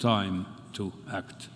time to act.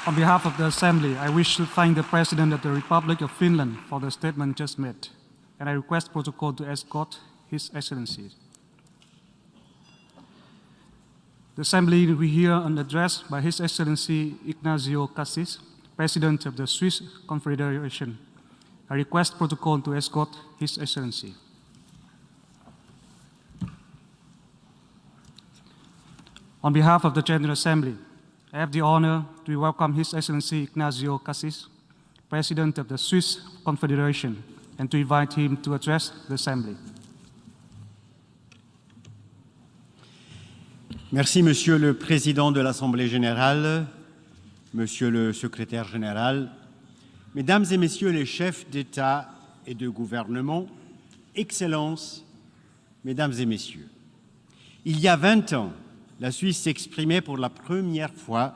On behalf of the Assembly, I wish to thank the President of the Republic of Finland for the statement just made, and I request protocol to escort His Excellency. The Assembly will hear an address by His Excellency Ignacio Cassis, President of the Swiss Confederation. I request protocol to escort His Excellency. On behalf of the General Assembly, I have the honor to welcome His Excellency Ignacio Cassis, President of the Swiss Confederation, and to invite him to address the Assembly. Merci, Monsieur le Président de l'Assemblée générale, Monsieur le Secrétaire général, Mesdames et Messieurs les chefs d'État et de gouvernement, Excellences, Mesdames et Messieurs. Il y a 20 ans, la Suisse s'exprimait pour la première fois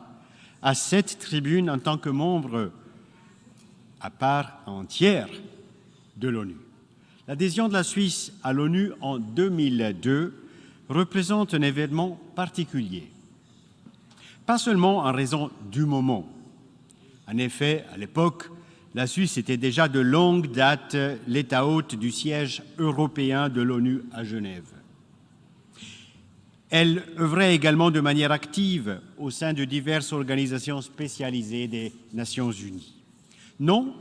à cette tribune en tant que membre à part entière de l'ONU. L'adhésion de la Suisse à l'ONU en 2002 représente un événement particulier. Pas seulement en raison du moment. En effet, à l'époque, la Suisse était déjà de longue date l'État hôte du siège européen de l'ONU à Genève. Elle œuvrait également de manière active au sein de diverses organisations spécialisées des Nations Unies. Non,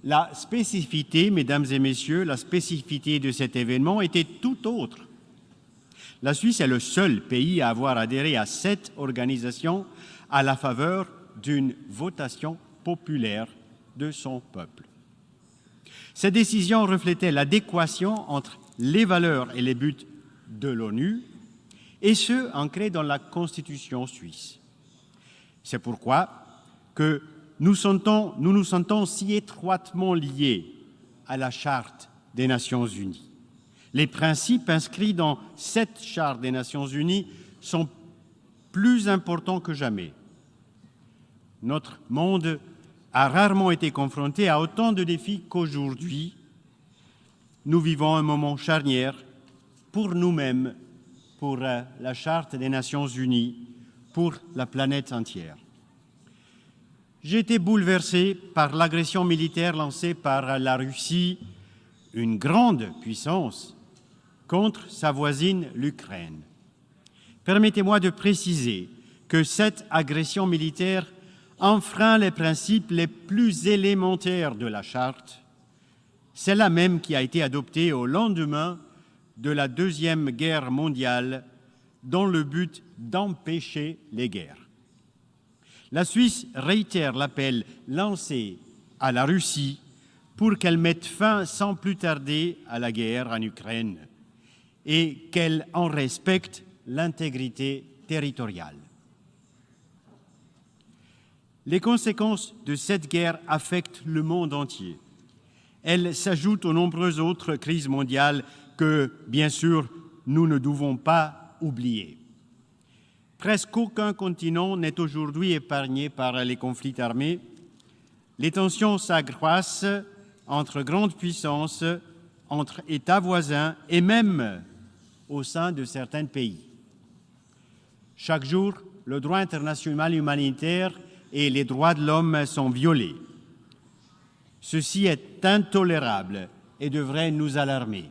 la spécificité, mesdames et messieurs, la spécificité de cet événement était tout autre. La Suisse est le seul pays à avoir adhéré à cette organisation à la faveur d'une votation populaire de son peuple. Cette décision reflétait l'adéquation entre les valeurs et les buts de l'ONU, et ce, ancrés dans la Constitution suisse. C'est pourquoi que nous nous sentons si étroitement liés à la Charte des Nations Unies. Les principes inscrits dans cette Charte des Nations Unies sont plus importants que jamais. Notre monde a rarement été confronté à autant de défis qu'aujourd'hui. Nous vivons un moment charnière pour nous-mêmes, pour la Charte des Nations Unies, pour la planète entière. J'ai été bouleversé par l'agression militaire lancée par la Russie, une grande puissance, contre sa voisine, l'Ukraine. Permettez-moi de préciser que cette agression militaire enfreint les principes les plus élémentaires de la Charte, celle-là même qui a été adoptée au lendemain de la Deuxième Guerre mondiale dans le but d'empêcher les guerres. La Suisse réitère l'appel lancé à la Russie pour qu'elle mette fin sans plus tarder à la guerre en Ukraine et qu'elle en respecte l'intégrité territoriale. Les conséquences de cette guerre affectent le monde entier. Elles s'ajoutent aux nombreuses autres crises mondiales que, bien sûr, nous ne devons pas oublier. Presque aucun continent n'est aujourd'hui épargné par les conflits armés. Les tensions s'accroissent entre grandes puissances, entre États voisins et même au sein de certains pays. Chaque jour, le droit international humanitaire et les droits de l'homme sont violés. Ceci est intolérable et devrait nous alarmer.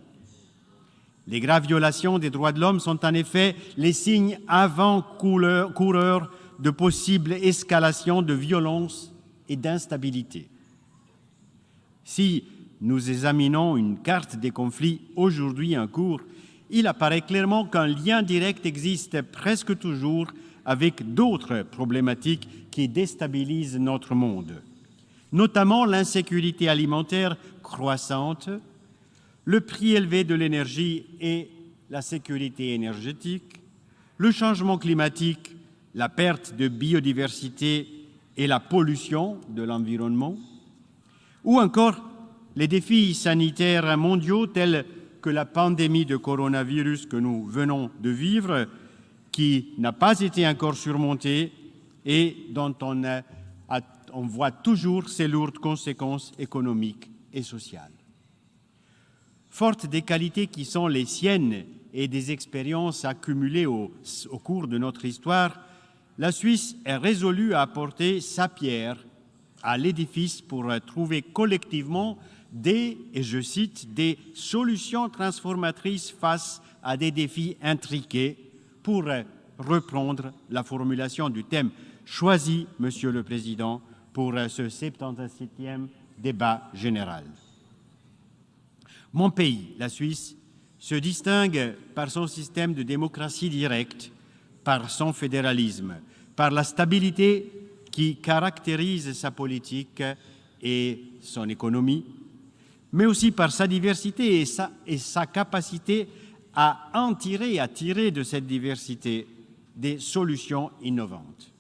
Les graves violations des droits de l'homme sont en effet les signes avant-coureurs de possibles escalations de violence et d'instabilité. Si nous examinons une carte des conflits aujourd'hui en cours, il apparaît clairement qu'un lien direct existe presque toujours avec d'autres problématiques qui déstabilisent notre monde, notamment l'insécurité alimentaire croissante, le prix élevé de l'énergie et la sécurité énergétique, le changement climatique, la perte de biodiversité et la pollution de l'environnement, ou encore les défis sanitaires mondiaux tels que la pandémie de coronavirus que nous venons de vivre, qui n'a pas été encore surmontée et dont on voit toujours ses lourdes conséquences économiques et sociales. Forte des qualités qui sont les siennes et des expériences accumulées au cours de notre histoire, la Suisse est résolue à apporter sa pierre à l'édifice pour trouver collectivement des, et je cite, des solutions transformatrices face à des défis intriqués, pour reprendre la formulation du thème choisi, Monsieur le Président, pour ce 77e débat général. Mon pays, la Suisse, se distingue par son système de démocratie directe, par son fédéralisme, par la stabilité qui caractérise sa politique et son économie, mais aussi par sa diversité et sa capacité à en tirer, à tirer de cette diversité des solutions innovantes.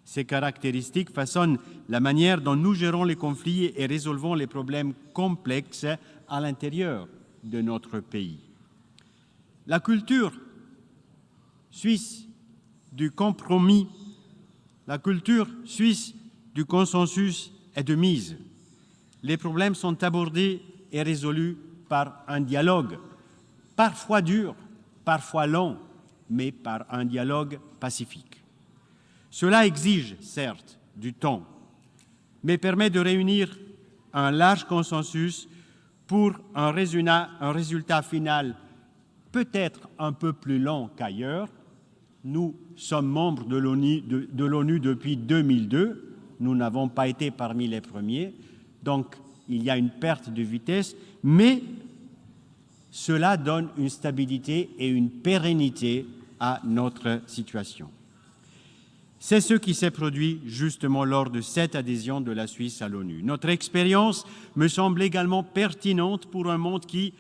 Ces caractéristiques façonnent la manière dont nous gérons les conflits et résolvons les problèmes complexes à l'intérieur de notre pays. La culture suisse du compromis, la culture suisse du consensus est de mise. Les problèmes sont abordés et résolus par un dialogue, parfois dur, parfois long, mais par un dialogue pacifique. Cela exige, certes, du temps, mais permet de réunir un large consensus pour un résultat final peut-être un peu plus long qu'ailleurs. Nous sommes membres de l'ONU depuis 2002. Nous n'avons pas été parmi les premiers. Donc, il y a une perte de vitesse, mais cela donne une stabilité et une pérennité à notre situation. C'est ce qui s'est produit justement lors de cette adhésion de la Suisse à l'ONU. Notre expérience me semble également pertinente pour un monde qui,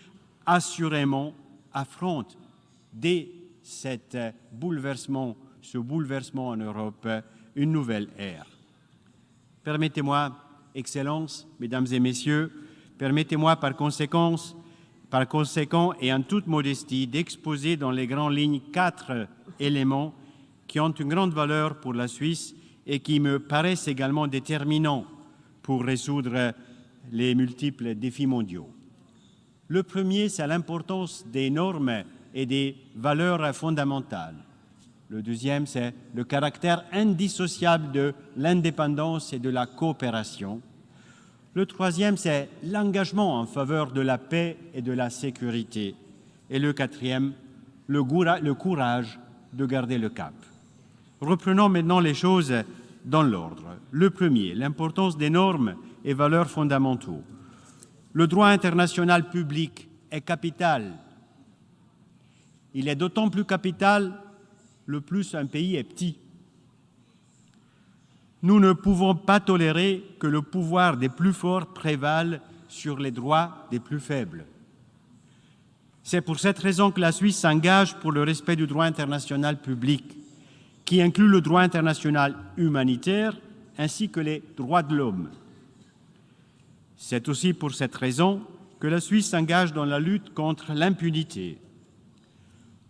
assurément, affronte dès ce bouleversement en Europe, une nouvelle ère. Permettez-moi, Excellences, Mesdames et Messieurs, permettez-moi par conséquent et en toute modestie d'exposer dans les grandes lignes 4 éléments qui ont une grande valeur pour la Suisse et qui me paraissent également déterminants pour résoudre les multiples défis mondiaux. Le premier, c'est l'importance des normes et des valeurs fondamentales. Le deuxième, c'est le caractère indissociable de l'indépendance et de la coopération. Le troisième, c'est l'engagement en faveur de la paix et de la sécurité. Et le quatrième, le courage de garder le cap. Reprenons maintenant les choses dans l'ordre. Le premier, l'importance des normes et valeurs fondamentaux. Le droit international public est capital. Il est d'autant plus capital le plus un pays est petit. Nous ne pouvons pas tolérer que le pouvoir des plus forts prévale sur les droits des plus faibles. C'est pour cette raison que la Suisse s'engage pour le respect du droit international public, qui inclut le droit international humanitaire ainsi que les droits de l'homme. C'est aussi pour cette raison que la Suisse s'engage dans la lutte contre l'impunité.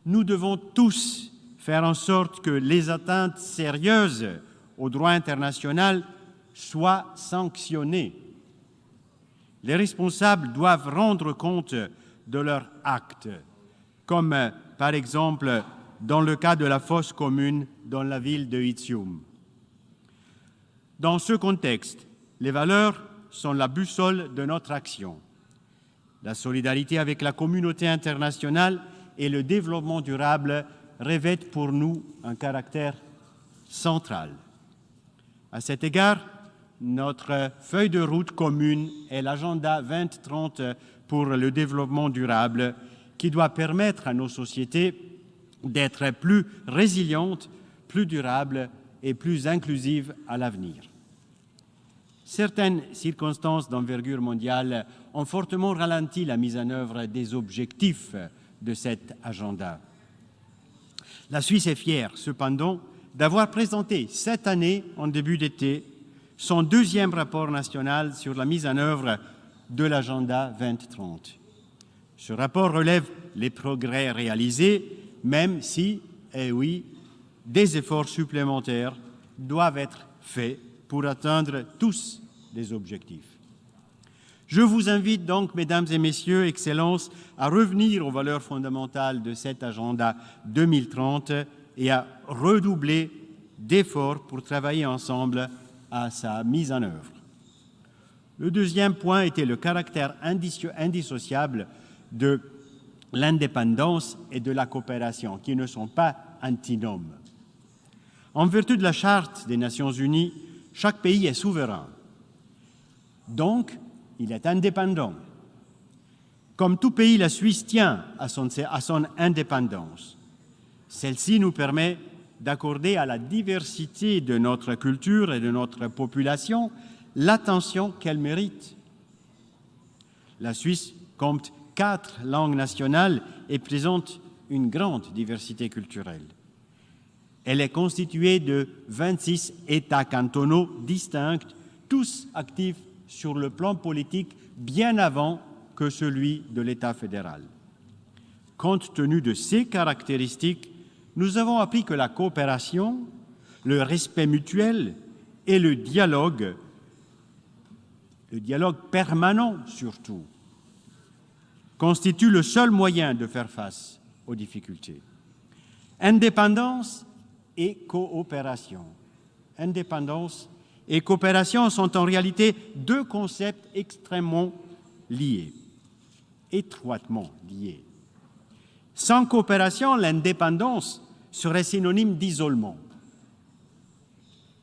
Nous devons tous faire en sorte que les atteintes sérieuses au droit international soient sanctionnées. Les responsables doivent rendre compte de leurs actes, comme par exemple dans le cas de la fosse commune dans la ville de Itium. Dans ce contexte, les valeurs sont la boussole de notre action. La solidarité avec la communauté internationale et le développement durable revêtent pour nous un caractère central. À cet égard, notre feuille de route commune est l'agenda 2030 pour le développement durable qui doit permettre à nos sociétés d'être plus résilientes, plus durables et plus inclusives à l'avenir. Certaines circonstances d'envergure mondiale ont fortement ralenti la mise en œuvre des objectifs de cet agenda. La Suisse est fière, cependant, d'avoir présenté cette année, en début d'été, son deuxième rapport national sur la mise en œuvre de l'agenda 2030. Ce rapport relève les progrès réalisés, même si, eh oui, des efforts supplémentaires doivent être faits pour atteindre tous les objectifs. Je vous invite donc, Mesdames et Messieurs, Excellences, à revenir aux valeurs fondamentales de cet agenda 2030 et à redoubler d'efforts pour travailler ensemble à sa mise en œuvre. Le deuxième point était le caractère indissociable de l'indépendance et de la coopération, qui ne sont pas antinomes. En vertu de la Charte des Nations Unies, chaque pays est souverain. Donc, il est indépendant. Comme tout pays, la Suisse tient à son indépendance. Celle-ci nous permet d'accorder à la diversité de notre culture et de notre population l'attention qu'elle mérite. La Suisse compte 4 langues nationales et présente une grande diversité culturelle. Elle est constituée de 26 États cantonaux distincts, tous actifs sur le plan politique bien avant que celui de l'État fédéral. Compte tenu de ces caractéristiques, nous avons appris que la coopération, le respect mutuel et le dialogue permanent surtout, constituent le seul moyen de faire face aux difficultés. Indépendance et coopération. Indépendance et coopération sont en réalité deux concepts extrêmement liés, étroitement liés. Sans coopération, l'indépendance serait synonyme d'isolement.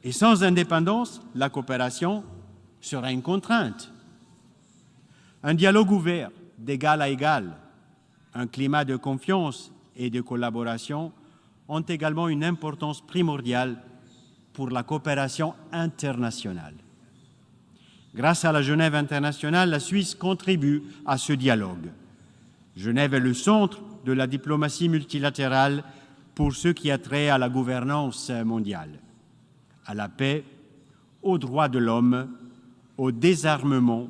Et sans indépendance, la coopération serait une contrainte. Un dialogue ouvert, d'égal à égal, un climat de confiance et de collaboration ont également une importance primordiale pour la coopération internationale. Grâce à la Genève internationale, la Suisse contribue à ce dialogue. Genève est le centre de la diplomatie multilatérale pour ce qui a trait à la gouvernance mondiale, à la paix, aux droits de l'homme, au désarmement,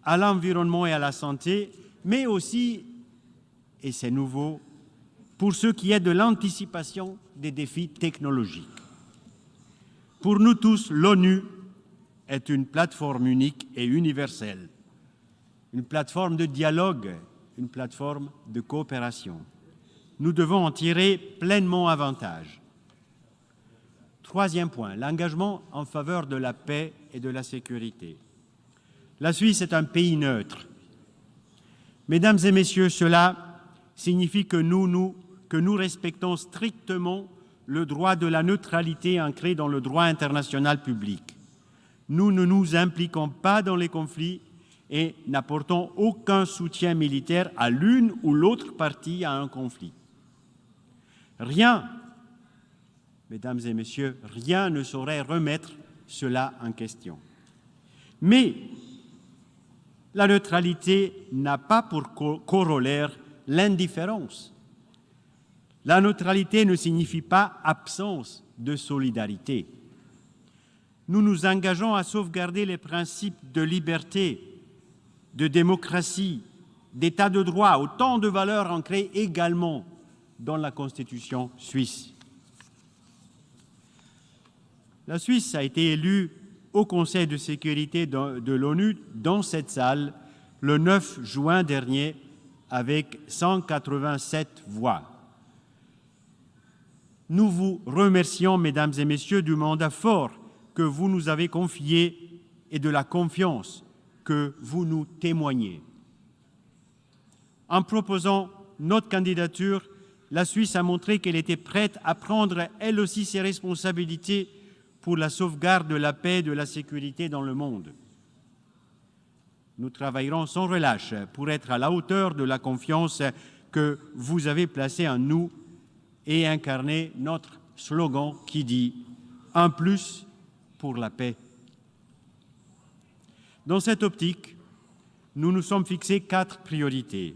à l'environnement et à la santé, mais aussi, et c'est nouveau, pour ce qui est de l'anticipation des défis technologiques. Pour nous tous, l'ONU est une plateforme unique et universelle, une plateforme de dialogue, une plateforme de coopération. Nous devons en tirer pleinement avantage. Troisième point, l'engagement en faveur de la paix et de la sécurité. La Suisse est un pays neutre. Mesdames et messieurs, cela signifie que nous respectons strictement le droit de la neutralité ancré dans le droit international public. Nous ne nous impliquons pas dans les conflits et n'apportons aucun soutien militaire à l'une ou l'autre partie à un conflit. Rien, mesdames et messieurs, rien ne saurait remettre cela en question. Mais la neutralité n'a pas pour corollaire l'indifférence. La neutralité ne signifie pas absence de solidarité. Nous nous engageons à sauvegarder les principes de liberté, de démocratie, d'état de droit, autant de valeurs ancrées également dans la Constitution suisse. La Suisse a été élue au Conseil de sécurité de l'ONU dans cette salle le 9 juin dernier avec 187 voix. Nous vous remercions, mesdames et messieurs, du mandat fort que vous nous avez confié et de la confiance que vous nous témoignez. En proposant notre candidature, la Suisse a montré qu'elle était prête à prendre elle aussi ses responsabilités pour la sauvegarde de la paix et de la sécurité dans le monde. Nous travaillerons sans relâche pour être à la hauteur de la confiance que vous avez placée en nous et incarner notre slogan qui dit « Un plus pour la paix ». Dans cette optique, nous nous sommes fixés 4 priorités.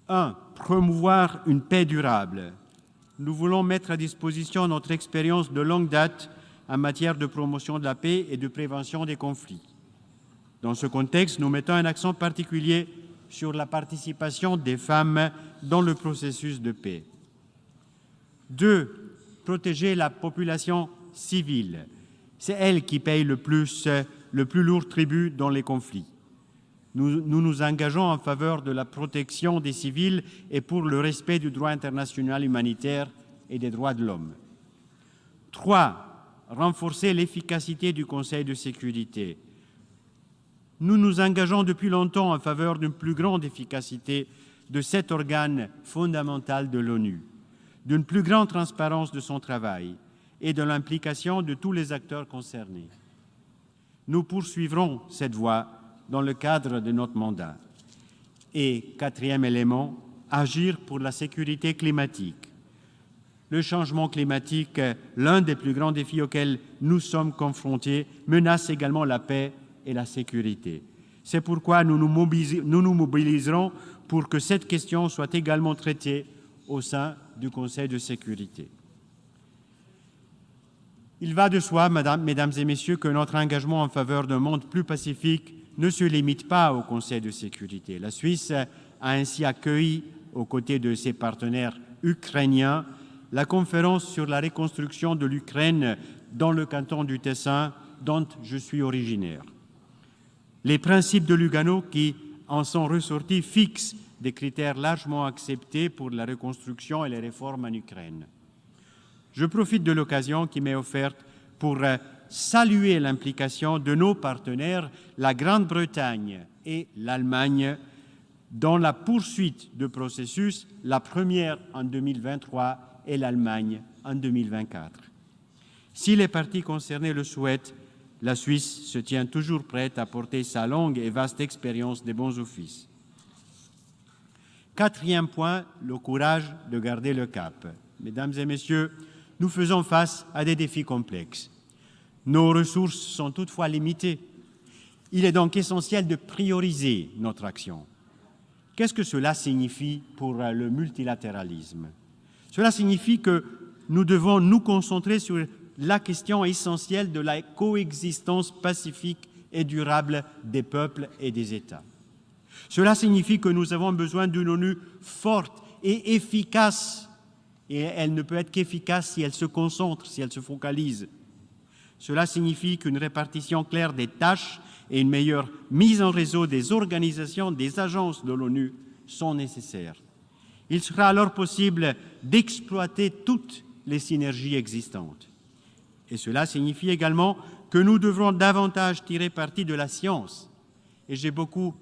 1. Promouvoir une paix durable. Nous voulons mettre à disposition notre expérience de longue date en matière de promotion de la paix et de prévention des conflits. Dans ce contexte, nous mettons un accent particulier sur la participation des femmes dans le processus de paix. 2. Protéger la population civile. C'est elle qui paye le plus le plus lourd tribut dans les conflits. Nous nous engageons en faveur de la protection des civils et pour le respect du droit international humanitaire et des droits de l'homme. 3. Renforcer l'efficacité du Conseil de sécurité. Nous nous engageons depuis longtemps en faveur d'une plus grande efficacité de cet organe fondamental de l'ONU, d'une plus grande transparence de son travail et de l'implication de tous les acteurs concernés. Nous poursuivrons cette voie dans le cadre de notre mandat. Et 4e élément, agir pour la sécurité climatique. Le changement climatique, l'un des plus grands défis auxquels nous sommes confrontés, menace également la paix et la sécurité. C'est pourquoi nous nous mobiliserons pour que cette question soit également traitée au sein du Conseil de sécurité. Il va de soi, mesdames et messieurs, que notre engagement en faveur d'un monde plus pacifique ne se limite pas au Conseil de sécurité. La Suisse a ainsi accueilli, aux côtés de ses partenaires ukrainiens, la conférence sur la reconstruction de l'Ukraine dans le canton du Tessin, dont je suis originaire. Les principes de Lugano qui en sont ressortis fixent des critères largement acceptés pour la reconstruction et les réformes en Ukraine. Je profite de l'occasion qui m'est offerte pour saluer l'implication de nos partenaires, la Grande-Bretagne et l'Allemagne, dans la poursuite de processus, la première en 2023 et l'Allemagne en 2024. Si les parties concernées le souhaitent, la Suisse se tient toujours prête à porter sa longue et vaste expérience des bons offices. 4e point, le courage de garder le cap. Mesdames et messieurs, nous faisons face à des défis complexes. Nos ressources sont toutefois limitées. Il est donc essentiel de prioriser notre action. Qu'est-ce que cela signifie pour le multilatéralisme? Cela signifie que nous devons nous concentrer sur la question essentielle de la coexistence pacifique et durable des peuples et des États. Cela signifie que nous avons besoin d'une ONU forte et efficace, et elle ne peut être qu'efficace si elle se concentre, si elle se focalise. Cela signifie qu'une répartition claire des tâches et une meilleure mise en réseau des organisations, des agences de l'ONU sont nécessaires. Il sera alors possible d'exploiter toutes les synergies existantes. Et cela signifie également que nous devrons davantage tirer parti de la science. Et j'ai beaucoup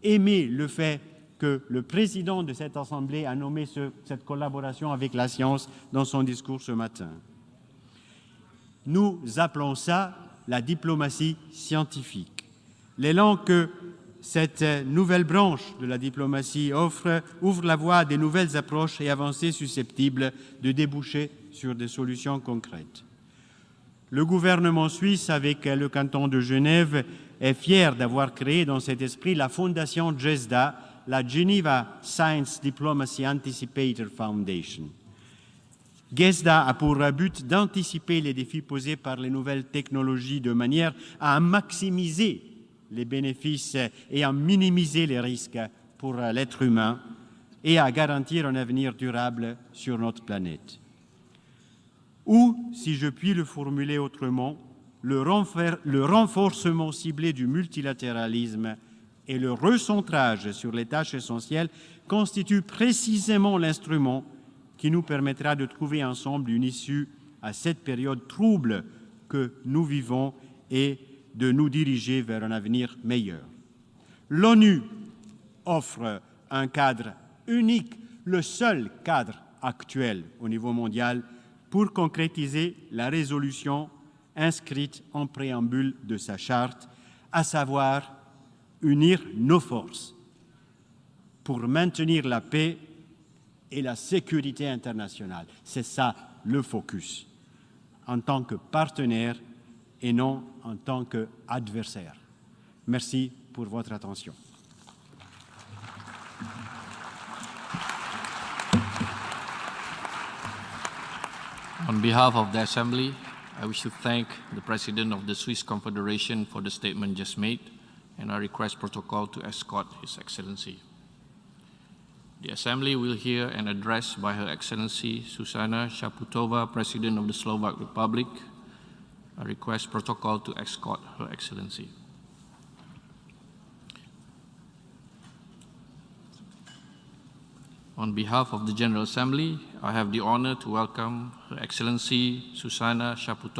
aimé le fait que le président de cette Assemblée a nommé cette collaboration avec la science dans son discours ce matin. Nous appelons ça la diplomatie scientifique. L'élan que cette nouvelle branche de la diplomatie ouvre la voie à des nouvelles approches et avancées susceptibles de déboucher sur des solutions concrètes. Le gouvernement suisse, avec le canton de Genève, est fier d'avoir créé dans cet esprit la fondation GESDA, la Geneva Science Diplomacy Anticipator Foundation. GESDA a pour but d'anticiper les défis posés par les nouvelles technologies de manière à maximiser les bénéfices et à minimiser les risques pour l'être humain et à garantir un avenir durable sur notre planète. Ou, si je puis le formuler autrement, le renforcement ciblé du multilatéralisme et le recentrage sur les tâches essentielles constituent précisément l'instrument qui nous permettra de trouver ensemble une issue à cette période trouble que nous vivons et de nous diriger vers un avenir meilleur. L'ONU offre un cadre unique, le seul cadre actuel au niveau mondial pour concrétiser la résolution inscrite en préambule de sa charte, à savoir unir nos forces pour maintenir la paix et la sécurité internationale. C'est ça le focus, en tant que partenaire et non en tant qu'adversaire. Merci pour votre attention. On behalf of the Assembly, I wish to thank the President of the Swiss Confederation for the statement just made, and I request protocol to escort His Excellency. The Assembly will hear an address by Her Excellency Zuzana Chaputova, President of the Slovak Republic. I request protocol to escort Her Excellency. On behalf of the General Assembly, I have the honor to welcome Her Excellency Susana Shaputo